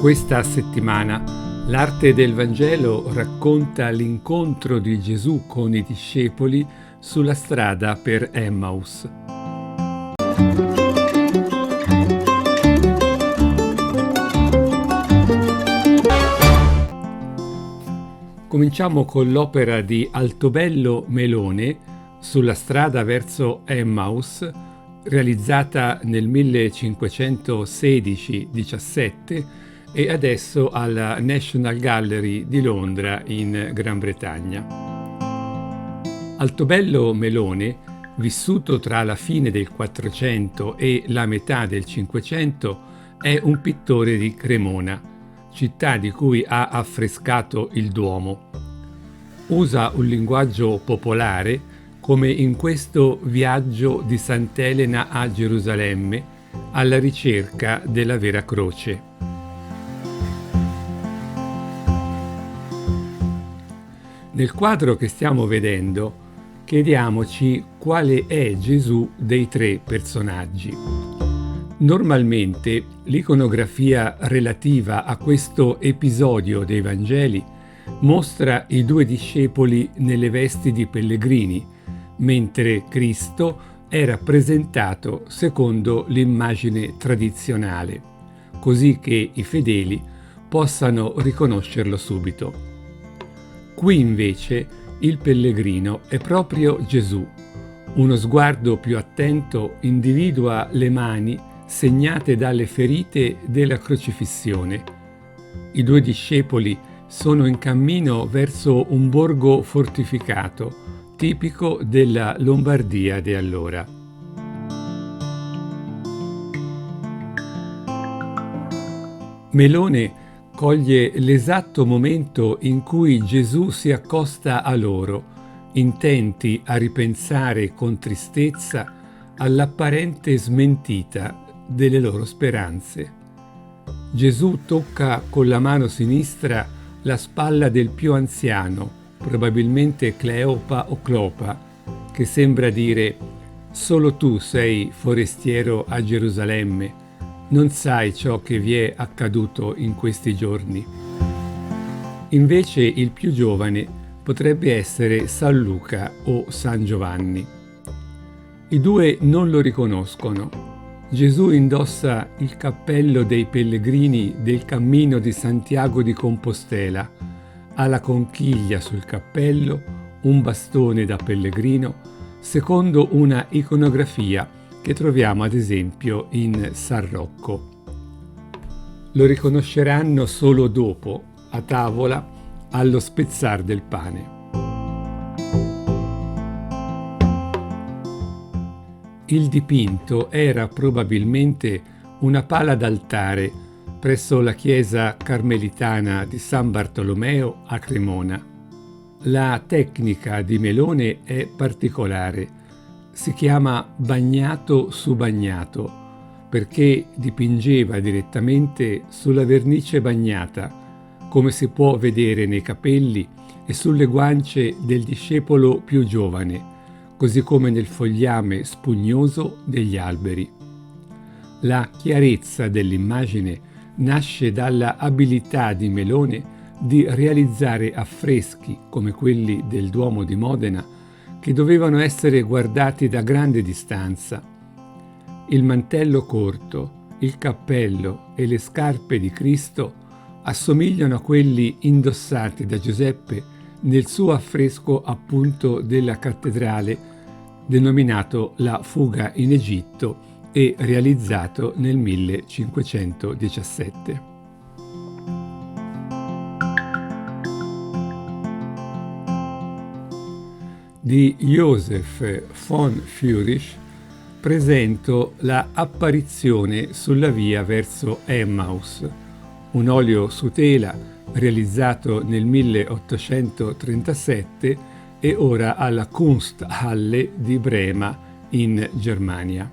Questa settimana l'Arte del Vangelo racconta l'incontro di Gesù con i discepoli sulla strada per Emmaus. Cominciamo con l'opera di Altobello Melone sulla strada verso Emmaus, realizzata nel 1516-17 e adesso alla National Gallery di Londra in Gran Bretagna. Altobello Melone, vissuto tra la fine del 400 e la metà del 500, è un pittore di Cremona, città di cui ha affrescato il Duomo. Usa un linguaggio popolare, come in questo viaggio di Sant'Elena a Gerusalemme, alla ricerca della vera croce. Nel quadro che stiamo vedendo, chiediamoci quale è Gesù dei tre personaggi. Normalmente l'iconografia relativa a questo episodio dei Vangeli mostra i due discepoli nelle vesti di pellegrini, mentre Cristo è rappresentato secondo l'immagine tradizionale, così che i fedeli possano riconoscerlo subito. Qui invece il pellegrino è proprio Gesù. Uno sguardo più attento individua le mani segnate dalle ferite della crocifissione. I due discepoli sono in cammino verso un borgo fortificato, tipico della Lombardia di allora. Melone coglie l'esatto momento in cui Gesù si accosta a loro, intenti a ripensare con tristezza all'apparente smentita delle loro speranze. Gesù tocca con la mano sinistra la spalla del più anziano, probabilmente Cleopa o Clopa, che sembra dire: «Solo tu sei forestiero a Gerusalemme, non sai ciò che vi è accaduto in questi giorni». Invece il più giovane potrebbe essere San Luca o San Giovanni. I due non lo riconoscono. Gesù indossa il cappello dei pellegrini del cammino di Santiago di Compostela, ha la conchiglia sul cappello, un bastone da pellegrino, secondo una iconografia che troviamo ad esempio in San Rocco. Lo riconosceranno solo dopo, a tavola, allo spezzar del pane. Il dipinto era probabilmente una pala d'altare presso la chiesa carmelitana di San Bartolomeo a Cremona. La tecnica di Melone è particolare. Si chiama bagnato su bagnato perché dipingeva direttamente sulla vernice bagnata, come si può vedere nei capelli e sulle guance del discepolo più giovane, così come nel fogliame spugnoso degli alberi. La chiarezza dell'immagine nasce dalla abilità di Melone di realizzare affreschi come quelli del Duomo di Modena, che dovevano essere guardati da grande distanza. Il mantello corto, il cappello e le scarpe di Cristo assomigliano a quelli indossati da Giuseppe nel suo affresco appunto della cattedrale, denominato La fuga in Egitto e realizzato nel 1517. Di Joseph von Führich presento la Apparizione sulla via verso Emmaus, un olio su tela realizzato nel 1837 e ora alla Kunsthalle di Brema in Germania.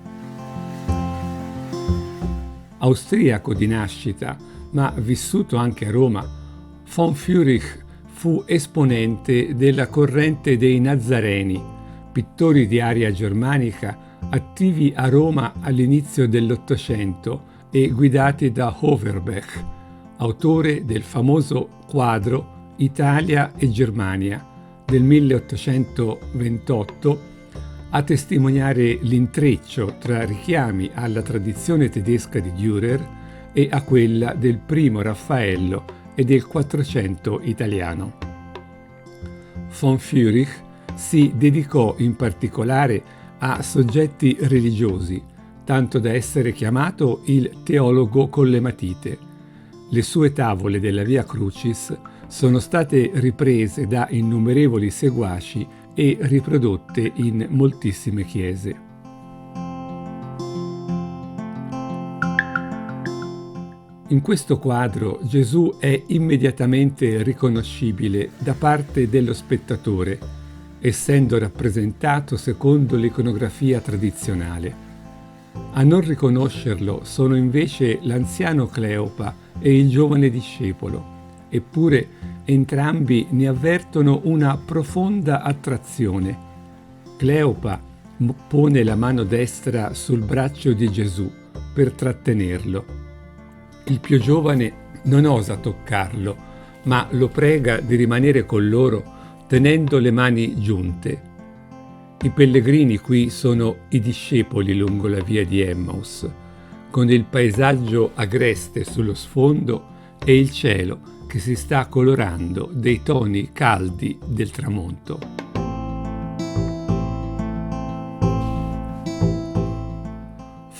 Austriaco di nascita, ma vissuto anche a Roma, von Führich fu esponente della corrente dei Nazareni, pittori di area germanica attivi a Roma all'inizio dell'Ottocento e guidati da Overbeck, autore del famoso quadro Italia e Germania del 1828, a testimoniare l'intreccio tra richiami alla tradizione tedesca di Dürer e a quella del primo Raffaello e del Quattrocento italiano. Von Führich si dedicò in particolare a soggetti religiosi, tanto da essere chiamato il teologo con le matite. Le sue tavole della Via Crucis sono state riprese da innumerevoli seguaci e riprodotte in moltissime chiese. In questo quadro Gesù è immediatamente riconoscibile da parte dello spettatore, essendo rappresentato secondo l'iconografia tradizionale. A non riconoscerlo sono invece l'anziano Cleopa e il giovane discepolo, eppure entrambi ne avvertono una profonda attrazione. Cleopa pone la mano destra sul braccio di Gesù per trattenerlo. Il più giovane non osa toccarlo, ma lo prega di rimanere con loro tenendo le mani giunte. I pellegrini qui sono i discepoli lungo la via di Emmaus, con il paesaggio agreste sullo sfondo e il cielo che si sta colorando dei toni caldi del tramonto.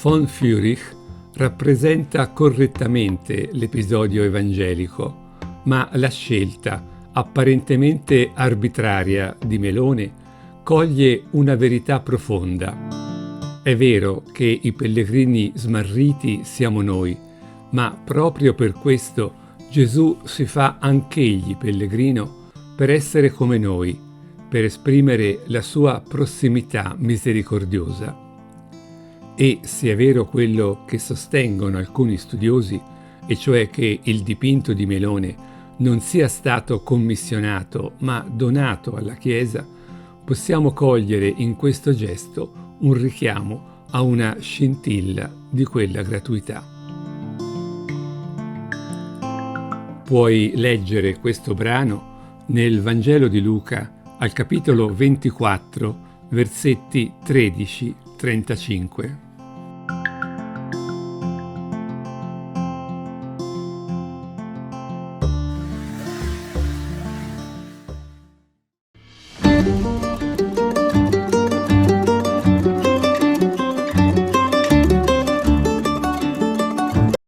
Von Führich rappresenta correttamente l'episodio evangelico, ma la scelta, apparentemente arbitraria, di Melone coglie una verità profonda. È vero che i pellegrini smarriti siamo noi, ma proprio per questo Gesù si fa anch'egli pellegrino per essere come noi, per esprimere la sua prossimità misericordiosa. E se è vero quello che sostengono alcuni studiosi, e cioè che il dipinto di Melone non sia stato commissionato ma donato alla Chiesa, possiamo cogliere in questo gesto un richiamo a una scintilla di quella gratuità. Puoi leggere questo brano nel Vangelo di Luca al capitolo 24, versetti 13-35.